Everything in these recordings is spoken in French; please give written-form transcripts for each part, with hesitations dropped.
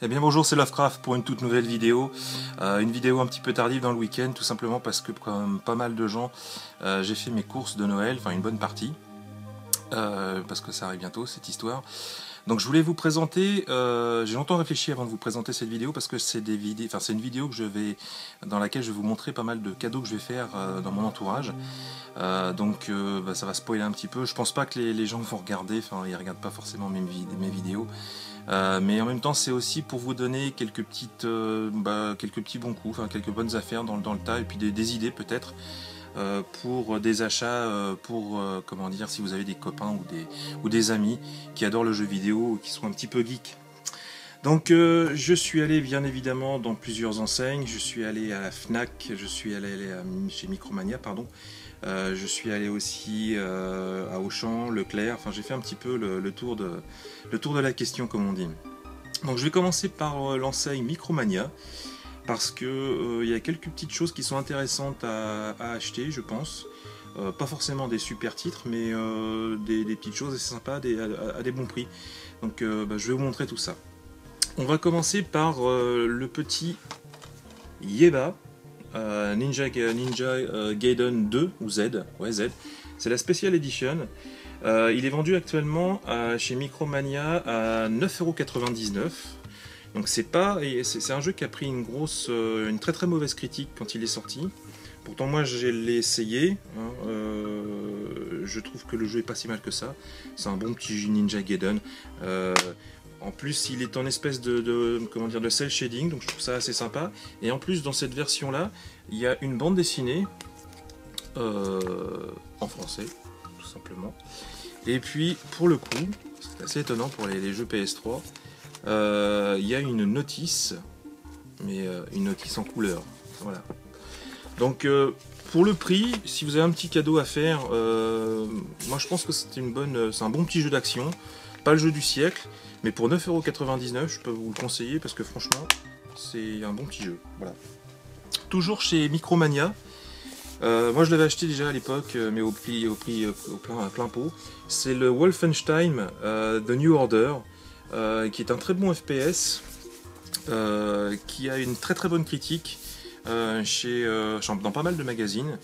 Eh bien bonjour, c'est Lovecraft pour une toute nouvelle vidéo. Une vidéo un petit peu tardive dans le week-end, tout simplement parce que comme pas mal de gens, j'ai fait mes courses de Noël, enfin une bonne partie, parce que ça arrive bientôt cette histoire. Donc je voulais vous présenter, j'ai longtemps réfléchi avant de vous présenter cette vidéo parce que c'est une vidéo dans laquelle je vais vous montrer pas mal de cadeaux que je vais faire dans mon entourage. Ça va spoiler un petit peu. Je pense pas que les gens vont regarder, enfin ils regardent pas forcément mes vidéos. Mais en même temps, c'est aussi pour vous donner quelques petits bons coups, enfin quelques bonnes affaires dans le tas, et puis des idées peut-être pour des achats, comment dire, si vous avez des copains ou des amis qui adorent le jeu vidéo ou qui sont un petit peu geeks. Donc je suis allé bien évidemment dans plusieurs enseignes, je suis allé à la Fnac, je suis allé chez Micromania, pardon. Je suis allé aussi à Auchan, Leclerc, enfin j'ai fait un petit peu le tour de la question comme on dit. Donc je vais commencer par l'enseigne Micromania, parce que y a quelques petites choses qui sont intéressantes à acheter je pense. Pas forcément des super titres, mais des petites choses assez sympas à des bons prix. Donc je vais vous montrer tout ça. On va commencer par le petit Yeba. Ninja Gaiden 2 ou Z, ouais Z, c'est la Special Edition. Il est vendu actuellement chez Micromania à 9,99 €. Donc c'est un jeu qui a pris une très très mauvaise critique quand il est sorti. Pourtant moi je l'ai essayé, hein, je trouve que le jeu est pas si mal que ça. C'est un bon petit Ninja Gaiden. En plus, il est en espèce de cel shading, donc je trouve ça assez sympa. Et en plus, dans cette version-là, il y a une bande dessinée en français, tout simplement. Et puis, pour le coup, c'est assez étonnant pour les jeux PS3, il y a une notice, mais une notice en couleur. Voilà. Donc, pour le prix, si vous avez un petit cadeau à faire, moi je pense que c'est un bon petit jeu d'action. Pas le jeu du siècle, mais pour 9,99 €, je peux vous le conseiller parce que franchement, c'est un bon petit jeu. Voilà. Toujours chez Micromania. Moi je l'avais acheté déjà à l'époque, mais au plein pot. C'est le Wolfenstein The New Order, qui est un très bon FPS, qui a une très très bonne critique dans pas mal de magazines.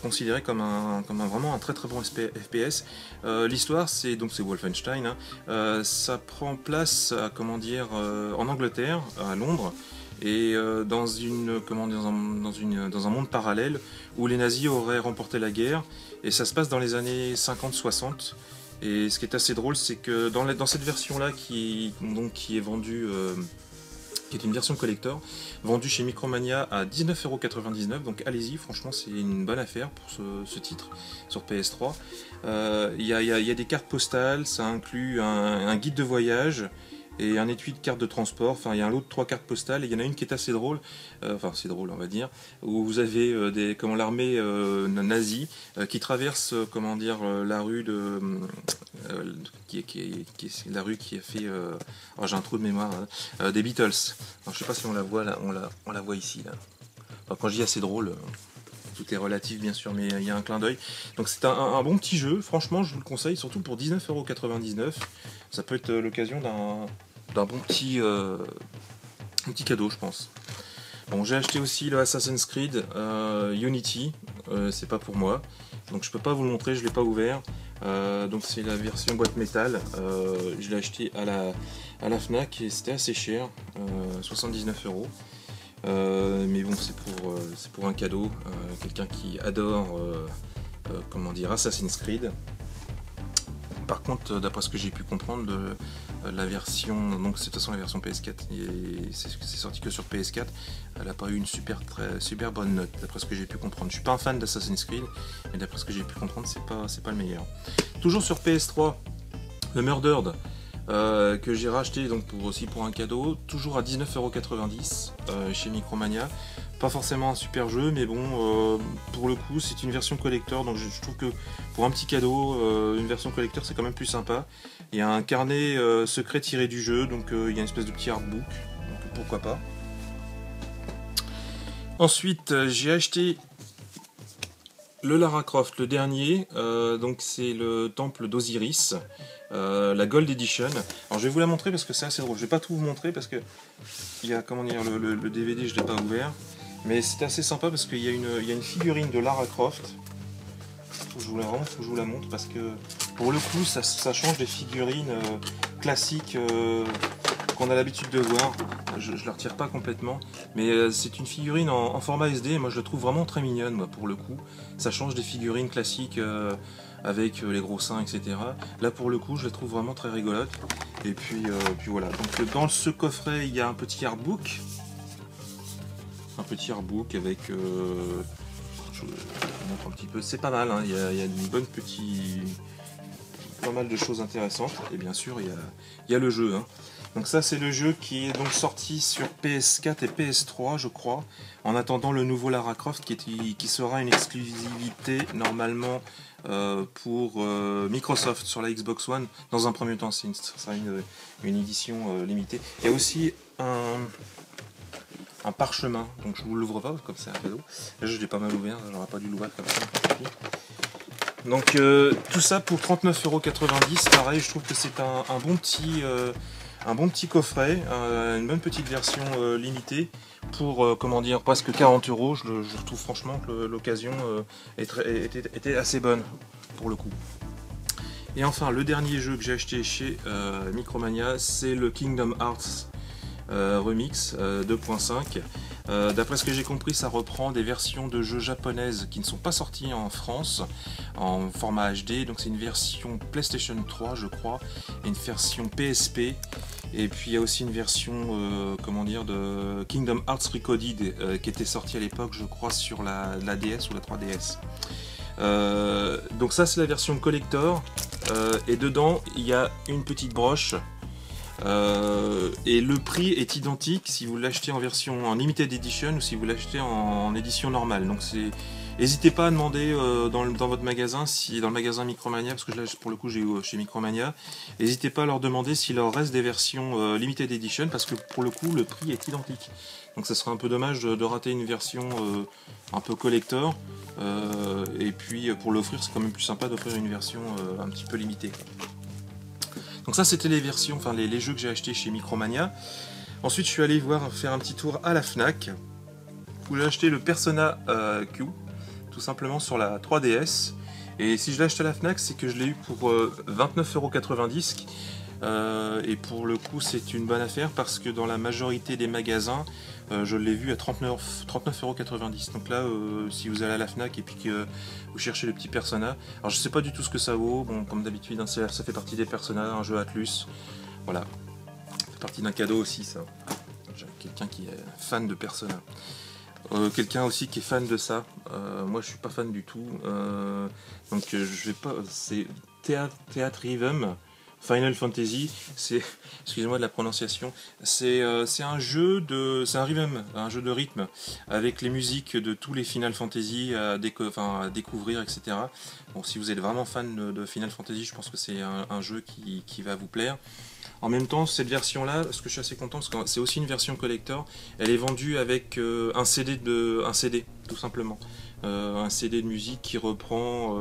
Considéré comme vraiment un très très bon FPS. L'histoire c'est Wolfenstein, hein. Ça prend place en Angleterre, à Londres, et dans un monde parallèle où les nazis auraient remporté la guerre, et ça se passe dans les années 50-60. Et ce qui est assez drôle, c'est que dans cette version là qui est vendue, qui est une version collector, vendue chez Micromania à 19,99 €. Donc allez-y, franchement c'est une bonne affaire pour ce titre sur PS3. Il y a des cartes postales, ça inclut un guide de voyage et un étui de cartes de transport. Enfin, il y a un lot de 3 cartes postales, et il y en a une qui est assez drôle, c'est drôle on va dire, où vous avez l'armée nazie qui traverse la rue la rue qui a fait j'ai un trou de mémoire, hein, des Beatles. Alors, je sais pas si on la voit là, on la voit ici là. Enfin, quand je dis assez drôle, tout est relatif bien sûr, mais il y a un clin d'œil. Donc c'est un bon petit jeu, franchement je vous le conseille, surtout pour 19,99 €. Ça peut être l'occasion d'un bon petit cadeau je pense. Bon, j'ai acheté aussi le Assassin's Creed Unity, c'est pas pour moi, donc je peux pas vous le montrer, je l'ai pas ouvert. Donc c'est la version boîte métal, je l'ai acheté à la Fnac et c'était assez cher, 79 €. Mais bon, c'est pour un cadeau, quelqu'un qui adore Assassin's Creed. Par contre, d'après ce que j'ai pu comprendre, la version, donc c'est de toute façon la version PS4, c'est sorti que sur PS4, elle n'a pas eu une super bonne note, d'après ce que j'ai pu comprendre. Je suis pas un fan d'Assassin's Creed, mais d'après ce que j'ai pu comprendre, c'est pas le meilleur. Toujours sur PS3, le Murdered, que j'ai racheté donc pour un cadeau, toujours à 19,90 € chez Micromania. Pas forcément un super jeu, mais bon, pour le coup c'est une version collector, donc je trouve que pour un petit cadeau, une version collector c'est quand même plus sympa. Il y a un carnet secret tiré du jeu, donc il y a une espèce de petit artbook, donc pourquoi pas. Ensuite j'ai acheté le Lara Croft, le dernier, donc c'est le temple d'Osiris, la Gold Edition. Alors je vais vous la montrer parce que c'est assez drôle. Je vais pas tout vous montrer parce que il y a, comment dire, le DVD, je l'ai pas ouvert, mais c'est assez sympa parce qu'il y a une figurine de Lara Croft. Faut que je vous la montre parce que pour le coup ça change des figurines classiques qu'on a l'habitude de voir. Je la retire pas complètement, mais c'est une figurine en format SD et moi je la trouve vraiment très mignonne, moi, pour le coup. Ça change des figurines classiques avec les gros seins, etc. Là pour le coup je la trouve vraiment très rigolote. Et puis voilà, donc dans ce coffret il y a un petit artbook. Un petit artbook avec... je vous montre un petit peu, c'est pas mal, hein. Il y a une bonne petite... pas mal de choses intéressantes. Et bien sûr il y a le jeu, hein. Donc ça c'est le jeu qui est donc sorti sur PS4 et PS3 je crois, en attendant le nouveau Lara Croft qui sera une exclusivité normalement pour Microsoft sur la Xbox One dans un premier temps. Ce sera une édition limitée. Il y a aussi un parchemin, donc je vous l'ouvre pas comme c'est un cadeau. Là je l'ai pas mal ouvert, j'aurais pas dû l'ouvrir comme ça. Donc tout ça pour 39,90 €. Pareil, je trouve que c'est un bon petit coffret, une bonne petite version limitée pour comment dire, presque 40 €. Je trouve franchement que l'occasion était assez bonne pour le coup. Et enfin, le dernier jeu que j'ai acheté chez Micromania, c'est le Kingdom Hearts Remix 2.5. D'après ce que j'ai compris, ça reprend des versions de jeux japonaises qui ne sont pas sorties en France en format HD. Donc c'est une version PlayStation 3 je crois, et une version PSP. Et puis il y a aussi une version comment dire, de Kingdom Hearts Recoded qui était sortie à l'époque je crois sur la DS ou la 3DS. Donc ça c'est la version collector, et dedans il y a une petite broche. Et le prix est identique si vous l'achetez en version en limited edition ou si vous l'achetez en édition normale. Donc n'hésitez pas à demander dans votre magasin, si dans le magasin Micromania, parce que là pour le coup j'ai eu chez Micromania, n'hésitez pas à leur demander s'il leur reste des versions limited edition, parce que pour le coup le prix est identique. Donc ça serait un peu dommage de rater une version un peu collector, et puis pour l'offrir c'est quand même plus sympa d'offrir une version un petit peu limitée. Donc ça c'était les versions, enfin les jeux que j'ai achetés chez Micromania. Ensuite je suis allé faire un petit tour à la Fnac, où j'ai acheté le Persona Q, tout simplement sur la 3DS. Et si je l'ai acheté à la Fnac, c'est que je l'ai eu pour 29,90 €. Et pour le coup c'est une bonne affaire parce que dans la majorité des magasins, je l'ai vu à 39,90 €. Donc là, si vous allez à la Fnac et puis que vous cherchez le petit Persona, alors je sais pas du tout ce que ça vaut, bon comme d'habitude hein, ça fait partie des Persona, un jeu Atlus, voilà, ça fait partie d'un cadeau aussi ça. J'ai quelqu'un qui est fan de Persona, quelqu'un aussi qui est fan de ça, moi je suis pas fan du tout, donc je vais pas, c'est Theatrhythm Final Fantasy, c'est, excusez-moi de la prononciation, c'est un jeu c'est un jeu de rythme avec les musiques de tous les Final Fantasy à découvrir, etc. Bon, si vous êtes vraiment fan de Final Fantasy, je pense que c'est un jeu qui va vous plaire. En même temps, cette version-là, ce que je suis assez content, parce que c'est aussi une version collector, elle est vendue avec un CD, tout simplement. Un CD de musique qui reprend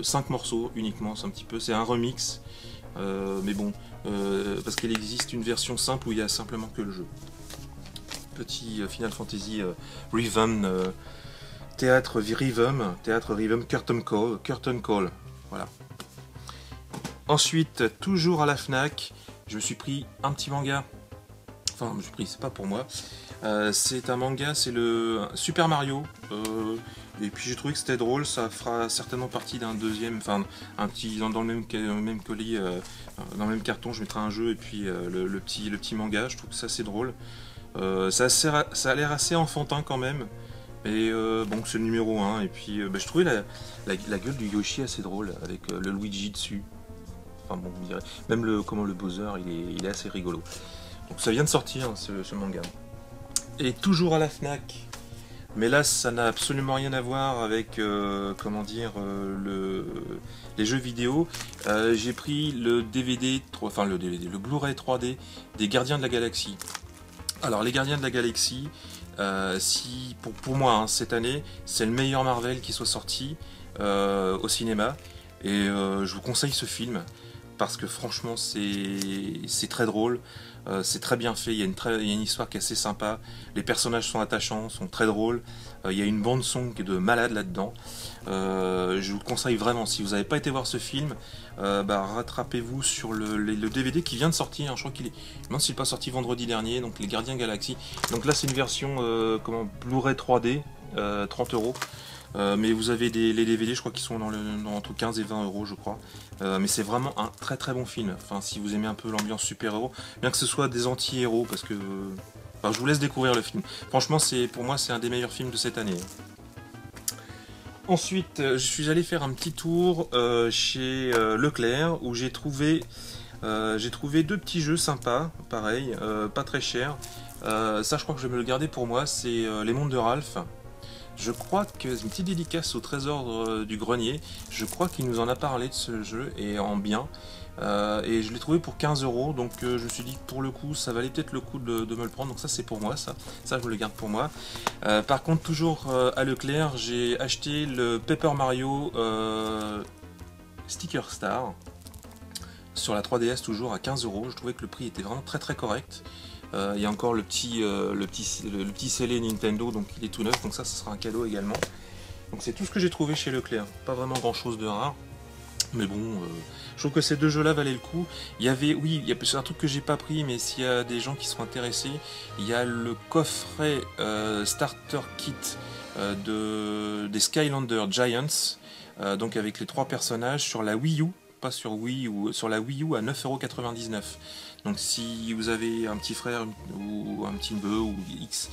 5 morceaux uniquement, c'est un remix. Mais bon, parce qu'il existe une version simple où il y a simplement que le jeu. Petit Final Fantasy Rhythm, Théâtre Rhythm Curtain Call, voilà. Ensuite, toujours à la Fnac, je me suis pris un petit manga. Enfin, je me suis pris, c'est pas pour moi. C'est un manga, c'est le Super Mario. Et puis j'ai trouvé que c'était drôle, ça fera certainement partie d'un deuxième, enfin un petit dans le même colis, dans le même carton, je mettrai un jeu et puis le petit manga. Je trouve que ça c'est drôle. Ça a l'air assez enfantin quand même. Et bon, c'est le numéro 1. Et puis je trouvais la gueule du Yoshi assez drôle avec le Luigi dessus. Enfin bon, vous direz. Même le Bowser, il est assez rigolo. Donc ça vient de sortir ce manga. Et toujours à la Fnac. Mais là, ça n'a absolument rien à voir avec comment dire, les jeux vidéo. J'ai pris le DVD, enfin le Blu-ray 3D des Gardiens de la Galaxie. Alors les Gardiens de la Galaxie, si pour moi hein, cette année c'est le meilleur Marvel qui soit sorti au cinéma, et je vous conseille ce film parce que franchement c'est très drôle, c'est très bien fait, il y a une histoire qui est assez sympa, les personnages sont attachants, sont très drôles, il y a une bande son qui est de malade là-dedans. Je vous le conseille vraiment, si vous n'avez pas été voir ce film, rattrapez-vous sur le DVD qui vient de sortir, hein, je crois qu'il est, non s'il n'est pas sorti vendredi dernier, donc les Gardiens Galaxie. Donc là c'est une version Blu-ray 3D, 30 euros. Mais vous avez les DVD, je crois qu'ils sont entre 15 et 20 euros, je crois. Mais c'est vraiment un très très bon film. Enfin, si vous aimez un peu l'ambiance super-héros, bien que ce soit des anti-héros, parce que je vous laisse découvrir le film. Franchement, pour moi, c'est un des meilleurs films de cette année. Ensuite, je suis allé faire un petit tour chez Leclerc où j'ai trouvé deux petits jeux sympas, pareil, pas très chers. Ça, je crois que je vais me le garder pour moi. C'est Les Mondes de Ralph. Je crois que c'est une petite dédicace au trésor du grenier. Je crois qu'il nous en a parlé de ce jeu et en bien. Et je l'ai trouvé pour 15 euros. Donc je me suis dit que pour le coup, ça valait peut-être le coup de me le prendre. Donc ça, c'est pour moi. Ça, je me le garde pour moi. Par contre, toujours à Leclerc, j'ai acheté le Paper Mario Sticker Star sur la 3DS, toujours à 15 euros. Je trouvais que le prix était vraiment très très correct. Il y a encore le petit scellé Nintendo, donc il est tout neuf, donc ça sera un cadeau également. Donc c'est tout ce que j'ai trouvé chez Leclerc, pas vraiment grand chose de rare, mais bon, je trouve que ces deux jeux là valaient le coup. Il y avait, oui, c'est un truc que j'ai pas pris, mais s'il y a des gens qui sont intéressés, il y a le coffret Starter Kit des Skylander Giants, donc avec les 3 personnages sur la Wii U, pas sur Wii ou sur la Wii U à 9,99 €. Donc si vous avez un petit frère ou un petit neveu ou X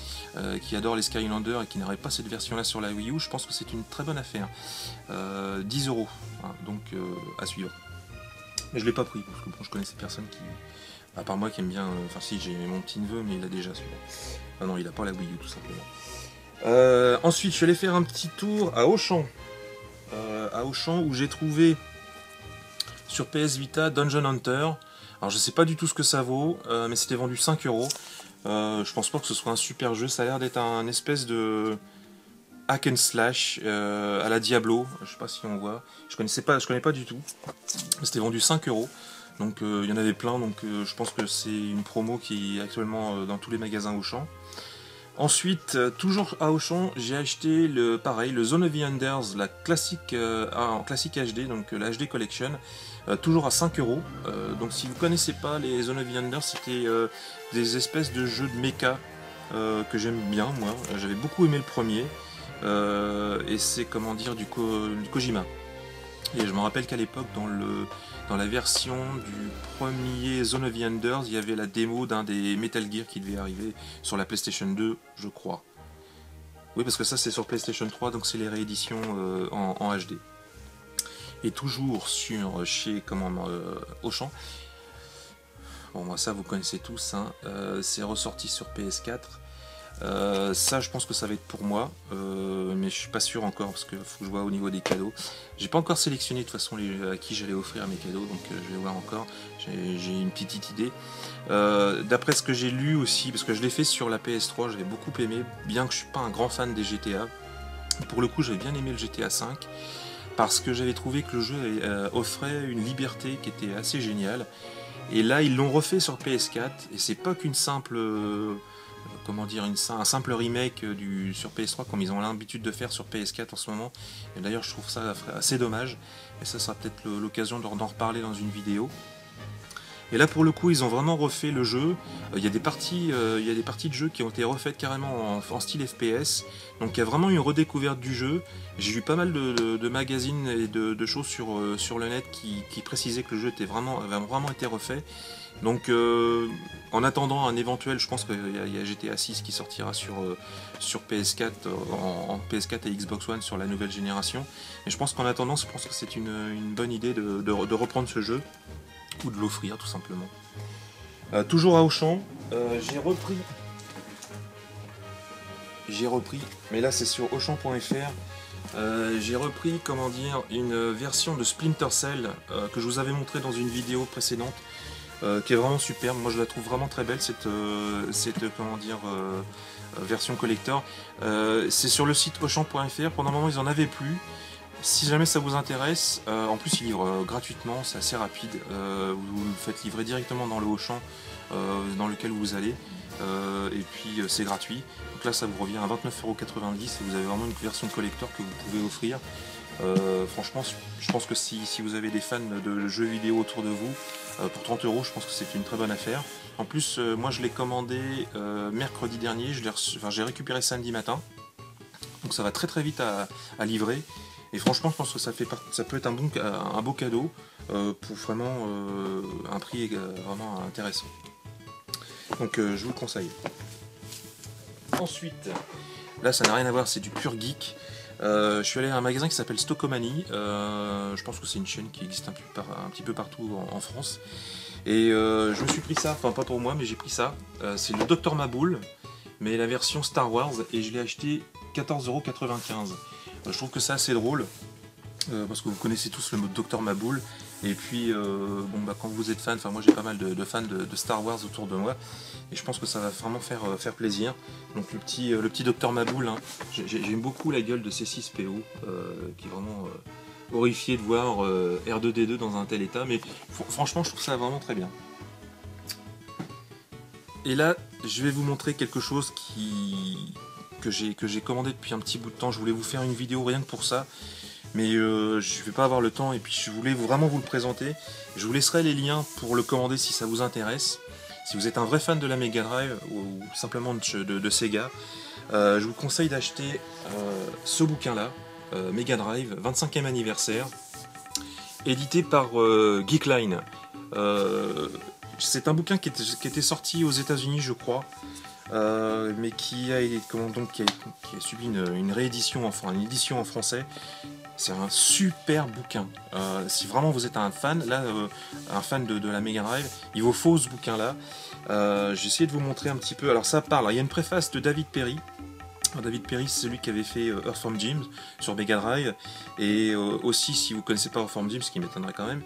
qui adore les Skylanders et qui n'aurait pas cette version là sur la Wii U, je pense que c'est une très bonne affaire. 10 €, hein, donc à suivre. Mais je l'ai pas pris parce que bon, je connais ces personnes qui, à part moi, qui aiment bien. Enfin si, j'ai mon petit neveu, mais il a déjà celui-là. Ah non, il a pas la Wii U tout simplement. Ensuite, je suis allé faire un petit tour à Auchan. Où j'ai trouvé sur PS Vita Dungeon Hunter. Alors je sais pas du tout ce que ça vaut, mais c'était vendu 5 €. Je pense pas que ce soit un super jeu, ça a l'air d'être un espèce de hack and slash à la Diablo. Je sais pas si on voit, je connais pas du tout. C'était vendu 5 €. Donc il y en avait plein, donc je pense que c'est une promo qui est actuellement dans tous les magasins Auchan. Ensuite, toujours à Auchan, j'ai acheté le Zone of the Enders, la classique en classique HD, donc la HD Collection, toujours à 5 €. Donc si vous connaissez pas les Zone of the Enders, c'était des espèces de jeux de mecha que j'aime bien, moi. J'avais beaucoup aimé le premier, et c'est comment dire du Kojima. Et je me rappelle qu'à l'époque, dans la version du premier Zone of the Enders, il y avait la démo d'un des Metal Gear qui devait arriver sur la PlayStation 2, je crois. Oui, parce que ça c'est sur PlayStation 3, donc c'est les rééditions en HD. Et toujours chez Auchan. Bon, moi ça vous connaissez tous, hein. C'est ressorti sur PS4. Ça je pense que ça va être pour moi, mais je suis pas sûr encore parce que faut que je vois au niveau des cadeaux. J'ai pas encore sélectionné de toute façon à qui j'allais offrir mes cadeaux, donc je vais voir encore. J'ai une petite idée. D'après ce que j'ai lu aussi, parce que je l'ai fait sur la PS3, j'avais beaucoup aimé, bien que je suis pas un grand fan des GTA. Pour le coup, j'avais bien aimé le GTA V parce que j'avais trouvé que le jeu offrait une liberté qui était assez géniale. Et là, ils l'ont refait sur PS4 et c'est pas qu'une simple un simple remake sur PS3 comme ils ont l'habitude de faire sur PS4 en ce moment. Et d'ailleurs je trouve ça assez dommage, et ça sera peut-être l'occasion d'en reparler dans une vidéo. Et là pour le coup ils ont vraiment refait le jeu. Il y a des parties de jeu qui ont été refaites carrément en style FPS. Donc il y a vraiment une redécouverte du jeu. J'ai vu pas mal de magazines et de choses sur le net qui précisaient que le jeu avait vraiment été refait. Donc en attendant un éventuel, je pense qu'il y a GTA 6 qui sortira sur PS4, en PS4 et Xbox One sur la nouvelle génération. Et je pense qu'en attendant, je pense que c'est une bonne idée de reprendre ce jeu, ou de l'offrir tout simplement. Toujours à Auchan, j'ai repris, mais là c'est sur Auchan.fr. J'ai repris une version de Splinter Cell que je vous avais montré dans une vidéo précédente. qui est vraiment superbe. Moi je la trouve vraiment très belle cette comment dire, version collector. C'est sur le site Auchan.fr. Pendant un moment ils en avaient plus. Si jamais ça vous intéresse, en plus ils livrent gratuitement, c'est assez rapide. Vous le faites livrer directement dans le Auchan dans lequel vous allez. Et puis c'est gratuit. Donc là ça vous revient à 29,90 € et vous avez vraiment une version collector que vous pouvez offrir. Franchement, je pense que si vous avez des fans de jeux vidéo autour de vous, pour 30 €, je pense que c'est une très bonne affaire. En plus, moi je l'ai commandé mercredi dernier, j'ai récupéré samedi matin, donc ça va très vite à livrer. Et franchement, je pense que ça peut être un beau cadeau pour vraiment un prix vraiment intéressant. Donc je vous le conseille. Ensuite, là ça n'a rien à voir, c'est du pur geek. Je suis allé à un magasin qui s'appelle Stockomanie. Je pense que c'est une chaîne qui existe un petit peu partout en France. Et je me suis pris ça, enfin pas pour moi, mais j'ai pris ça. C'est le Dr Maboul, mais la version Star Wars, et je l'ai acheté 14,95 €. Je trouve que c'est assez drôle, parce que vous connaissez tous le mot Dr Maboul. Et puis, bon, bah, quand vous êtes fan, enfin moi j'ai pas mal de fans de Star Wars autour de moi, et je pense que ça va vraiment faire plaisir. Donc le petit Dr Maboul, hein, j'aime beaucoup la gueule de C6PO, qui est vraiment horrifié de voir R2D2 dans un tel état, mais franchement je trouve ça vraiment très bien. Et là, je vais vous montrer quelque chose que j'ai commandé depuis un petit bout de temps. Je voulais vous faire une vidéo rien que pour ça, mais je ne vais pas avoir le temps, et puis je voulais vraiment vous le présenter. Je vous laisserai les liens pour le commander si ça vous intéresse. Si vous êtes un vrai fan de la Mega Drive ou simplement de Sega, je vous conseille d'acheter ce bouquin-là, Mega Drive, 25e anniversaire, édité par Geekline. C'est un bouquin qui était sorti aux États-Unis, je crois, mais qui a subi une réédition, enfin une édition en français. C'est un super bouquin. Si vraiment vous êtes un fan, là, un fan de la Mega Drive, il vous faut ce bouquin-là. J'ai essayé de vous montrer un petit peu. Alors ça parle. Il y a une préface de David Perry. David Perry, c'est celui qui avait fait Earthworm Jim sur Mega Drive, et aussi, si vous connaissez pas Earthworm Jim, ce qui m'étonnerait quand même,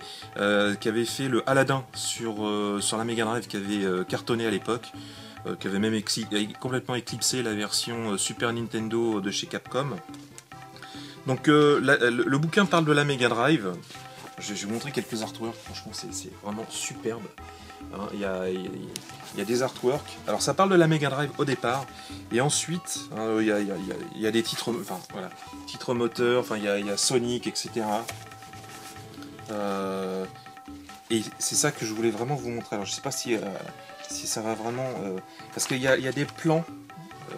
qui avait fait le Aladdin sur la Mega Drive, qui avait cartonné à l'époque, qui avait même complètement éclipsé la version Super Nintendo de chez Capcom. Donc le bouquin parle de la Mega Drive. Je vais vous montrer quelques artworks, franchement c'est vraiment superbe. Hein, il y a des artworks. Alors ça parle de la Mega Drive au départ, et ensuite il y a des titres, enfin voilà, titres moteurs, enfin il y a Sonic, etc. Et c'est ça que je voulais vraiment vous montrer. Alors je sais pas si ça va vraiment, parce qu'il y a des plans,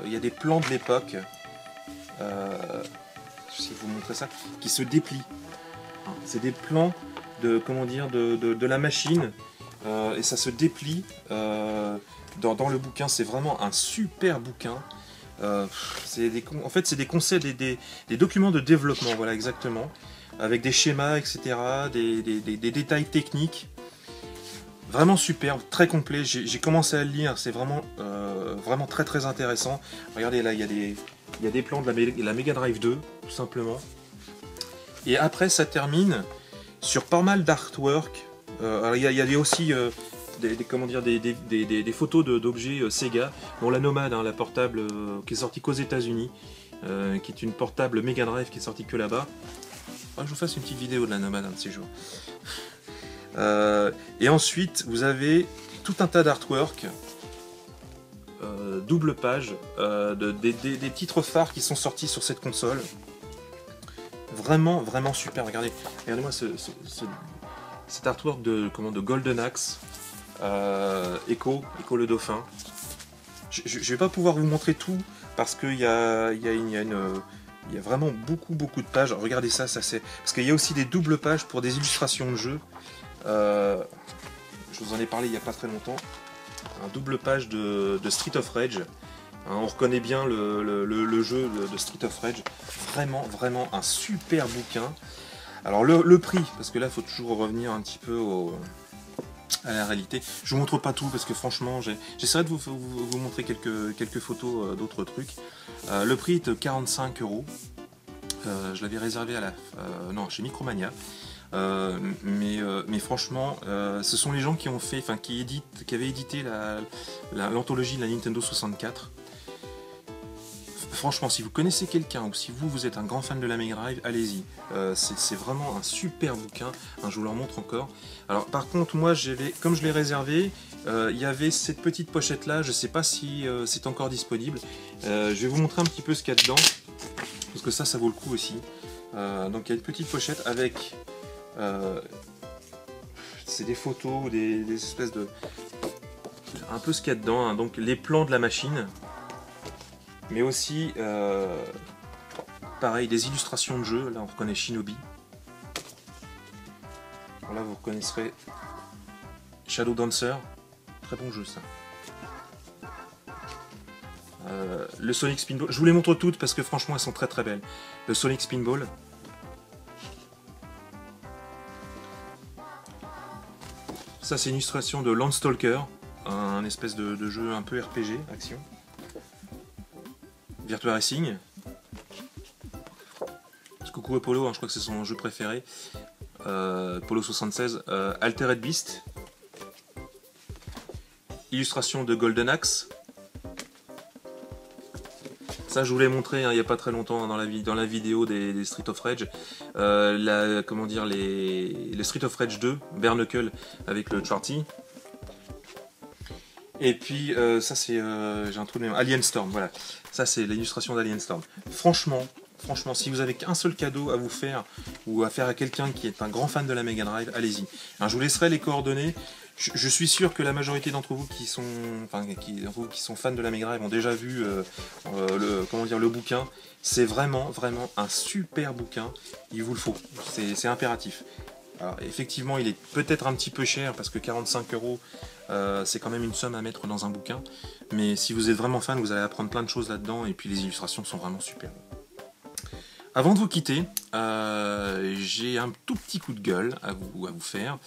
de l'époque. Je vais vous montrer ça, qui se déplient. C'est des plans de la machine, et ça se déplie dans le bouquin. C'est vraiment un super bouquin. En fait, c'est des conseils, des documents de développement, voilà exactement, avec des schémas, etc., des détails techniques. Vraiment superbe, très complet. J'ai commencé à le lire, c'est vraiment très intéressant. Regardez là, il y a des plans de la Mega Drive 2, tout simplement. Et après, ça termine sur pas mal d'artwork. Il y a aussi des photos d'objets Sega, dont la Nomad, hein, la portable qui est sortie qu'aux États-Unis, qui est une portable Mega Drive qui est sortie que là-bas. Je vous fasse une petite vidéo de la Nomad un de ces jours. Et ensuite, vous avez tout un tas d'artwork. Double page, des titres phares qui sont sortis sur cette console. Vraiment super. Regardez-moi cet artwork de Golden Axe, Echo le dauphin. Je vais pas pouvoir vous montrer tout parce qu'il y a vraiment beaucoup de pages. Regardez ça c'est parce qu'il y a aussi des doubles pages pour des illustrations de jeux. Je vous en ai parlé il y a pas très longtemps. Un double page de Street of Rage. Hein, on reconnaît bien le jeu de Street of Rage. Vraiment un super bouquin. Alors le prix, parce que là il faut toujours revenir un petit peu à la réalité. Je vous montre pas tout parce que franchement j'essaierai de vous montrer quelques photos d'autres trucs. Le prix est de 45 €. Je l'avais réservé chez Micromania. mais franchement, ce sont les gens qui ont fait, enfin qui avaient édité l'anthologie de la Nintendo 64. Franchement, si vous connaissez quelqu'un ou si vous êtes un grand fan de la Mega Drive, allez-y. C'est vraiment un super bouquin. Je vous le montre encore. Alors, par contre, moi, comme je l'ai réservé, il y avait cette petite pochette là. Je ne sais pas si c'est encore disponible. Je vais vous montrer un petit peu ce qu'il y a dedans, parce que ça vaut le coup aussi. Donc, il y a une petite pochette avec c'est des photos, des espèces de un peu ce qu'il y a dedans. Hein. Donc, les plans de la machine. Mais aussi, pareil, des illustrations de jeux. Là, on reconnaît Shinobi. Alors là, vous reconnaîtrez Shadow Dancer. Très bon jeu, ça. Le Sonic Spinball. Je vous les montre toutes parce que franchement, elles sont très très belles. Le Sonic Spinball. Ça, c'est une illustration de Landstalker. Un espèce de jeu un peu RPG, action. Virtua Racing. Coucou Apollo, hein, je crois que c'est son jeu préféré. Polo 76. Altered Beast. Illustration de Golden Axe. Ça, je vous l'ai montré il n'y a pas très longtemps dans la vidéo des Street of Rage. Comment dire, les Street of Rage 2, Bare Knuckle avec le Charty. Et puis ça c'est, j'ai un trou de mémoire, Alien Storm, voilà. Ça c'est l'illustration d'Alien Storm. Franchement, si vous avez qu'un seul cadeau à vous faire, ou à faire à quelqu'un qui est un grand fan de la Mega Drive, allez-y. Je vous laisserai les coordonnées. Je suis sûr que la majorité d'entre vous qui sont fans de la Mega Drive ont déjà vu le bouquin. C'est vraiment un super bouquin. Il vous le faut, c'est impératif. Alors, effectivement, il est peut-être un petit peu cher parce que 45 €, c'est quand même une somme à mettre dans un bouquin. Mais si vous êtes vraiment fan, vous allez apprendre plein de choses là-dedans et puis les illustrations sont vraiment super. Avant de vous quitter, j'ai un tout petit coup de gueule à vous faire,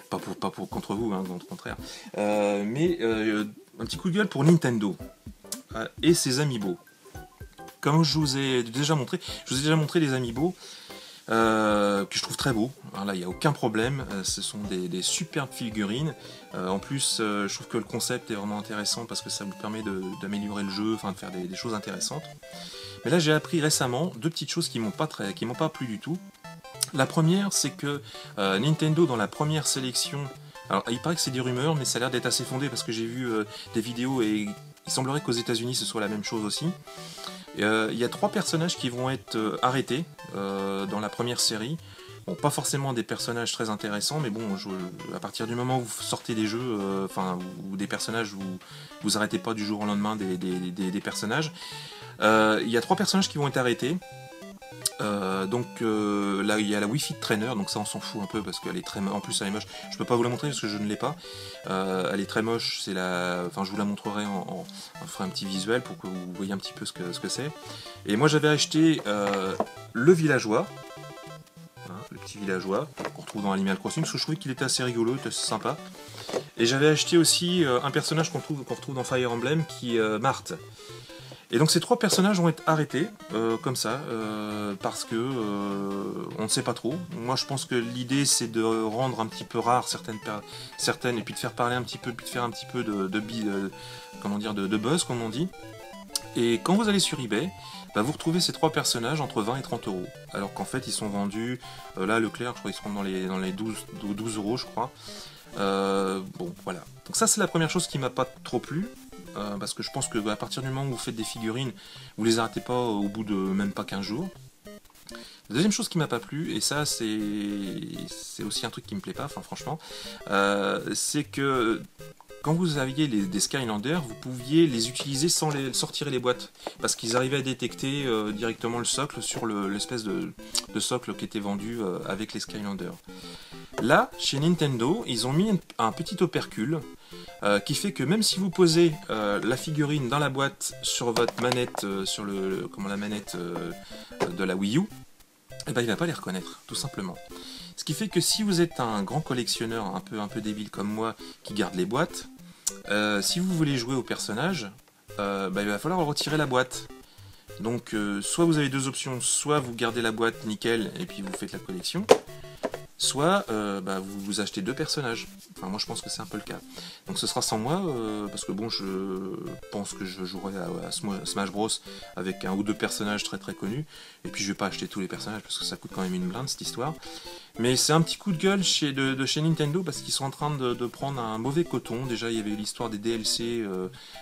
pas pour contre vous, hein, au contraire, mais un petit coup de gueule pour Nintendo et ses amiibo. Comme je vous ai déjà montré les amiibo. Que je trouve très beau. Alors là, il n'y a aucun problème. Ce sont des superbes figurines. En plus, je trouve que le concept est vraiment intéressant parce que ça vous permet d'améliorer le jeu, enfin de faire des choses intéressantes. Mais là, j'ai appris récemment deux petites choses qui m'ont pas plu du tout. La première, c'est que Nintendo, dans la première sélection, alors il paraît que c'est des rumeurs, mais ça a l'air d'être assez fondé parce que j'ai vu des vidéos et il semblerait qu'aux États-Unis ce soit la même chose aussi. Il y a 3 personnages qui vont être arrêtés dans la première série. Bon, pas forcément des personnages très intéressants, mais bon, à partir du moment où vous sortez des jeux, ou des personnages, vous arrêtez pas du jour au lendemain des personnages. Il y a 3 personnages qui vont être arrêtés. Là il y a la Wi-Fi de Trainer, donc ça on s'en fout un peu parce qu'elle est très moche. En plus elle est moche, je peux pas vous la montrer parce que je ne l'ai pas. Elle est très moche, je vous la montrerai on fera un petit visuel pour que vous voyez un petit peu ce que c'est. Et moi j'avais acheté le villageois, hein, le petit villageois qu'on retrouve dans Animal Crossing, parce que je trouvais qu'il était assez rigolo, il était assez sympa. Et j'avais acheté aussi un personnage qu'on retrouve dans Fire Emblem qui est Marthe. Et donc ces 3 personnages vont être arrêtés, comme ça, parce que on ne sait pas trop. Moi je pense que l'idée c'est de rendre un petit peu rare certaines et puis de faire parler un petit peu, puis de faire un petit peu de buzz comme on dit. Et quand vous allez sur eBay, vous retrouvez ces 3 personnages entre 20 et 30 €. Alors qu'en fait ils sont vendus, là Leclerc je crois qu'ils seront dans les 12 € je crois. Bon voilà. Donc ça c'est la première chose qui m'a pas trop plu. Parce que je pense que à partir du moment où vous faites des figurines, vous les arrêtez pas au bout de même pas 15 jours. La deuxième chose qui m'a pas plu, et ça c'est aussi un truc qui me plaît pas, enfin franchement, c'est que quand vous aviez des Skylanders, vous pouviez les utiliser sans sortir les boîtes, parce qu'ils arrivaient à détecter directement le socle sur l'espèce de socle qui était vendu avec les Skylanders. Là, chez Nintendo, ils ont mis un petit opercule qui fait que même si vous posez la figurine dans la boîte sur votre manette, sur la manette de la Wii U, il ne va pas les reconnaître, tout simplement. Ce qui fait que si vous êtes un grand collectionneur un peu débile comme moi, qui garde les boîtes, si vous voulez jouer au personnage, il va falloir retirer la boîte. Donc soit vous avez deux options, soit vous gardez la boîte nickel et puis vous faites la collection, soit vous achetez deux personnages. Enfin moi je pense que c'est un peu le cas. Donc ce sera sans moi, parce que bon je pense que je jouerai à Smash Bros avec un ou deux personnages très très connus, et puis je vais pas acheter tous les personnages parce que ça coûte quand même une blinde cette histoire. Mais c'est un petit coup de gueule de chez Nintendo parce qu'ils sont en train de prendre un mauvais coton. Déjà il y avait eu l'histoire des DLC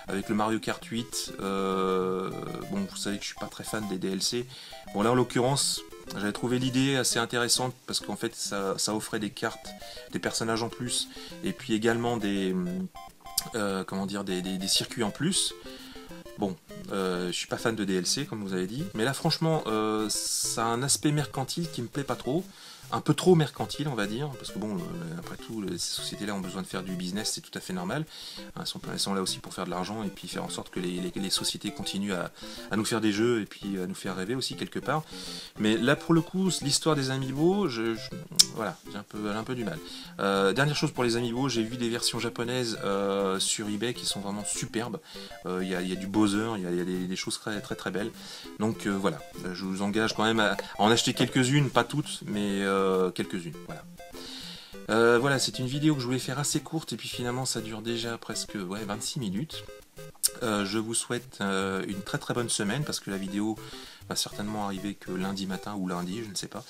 avec le Mario Kart 8. Bon vous savez que je suis pas très fan des DLC. Bon là en l'occurrence j'avais trouvé l'idée assez intéressante parce qu'en fait ça offrait des cartes, des personnages en plus, et puis également des circuits en plus. Bon, je suis pas fan de DLC comme vous avez dit, mais là franchement ça a un aspect mercantile qui me plaît pas trop. Un peu trop mercantile on va dire, parce que bon, après tout, ces sociétés-là ont besoin de faire du business, c'est tout à fait normal. Elles sont là aussi pour faire de l'argent et puis faire en sorte que les sociétés continuent à nous faire des jeux et puis à nous faire rêver aussi quelque part. Mais là pour le coup, l'histoire des amiibo, voilà, j'ai un peu du mal. Dernière chose pour les amiibo, j'ai vu des versions japonaises sur eBay qui sont vraiment superbes. Il y a du Bowser, il y a des choses très très très belles. Donc voilà, je vous engage quand même à en acheter quelques-unes, pas toutes, mais quelques-unes, voilà. Voilà, c'est une vidéo que je voulais faire assez courte et puis finalement ça dure déjà presque 26 minutes. Je vous souhaite une très très bonne semaine parce que la vidéo va certainement arriver que lundi matin ou lundi, je ne sais pas.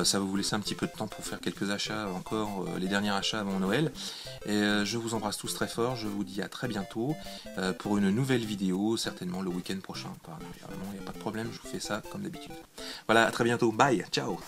Ça va vous laisser un petit peu de temps pour faire quelques achats encore, les derniers achats avant Noël. Et je vous embrasse tous très fort, je vous dis à très bientôt pour une nouvelle vidéo, certainement le week-end prochain. Il n'y a pas de problème, je vous fais ça comme d'habitude. Voilà, à très bientôt, bye, ciao.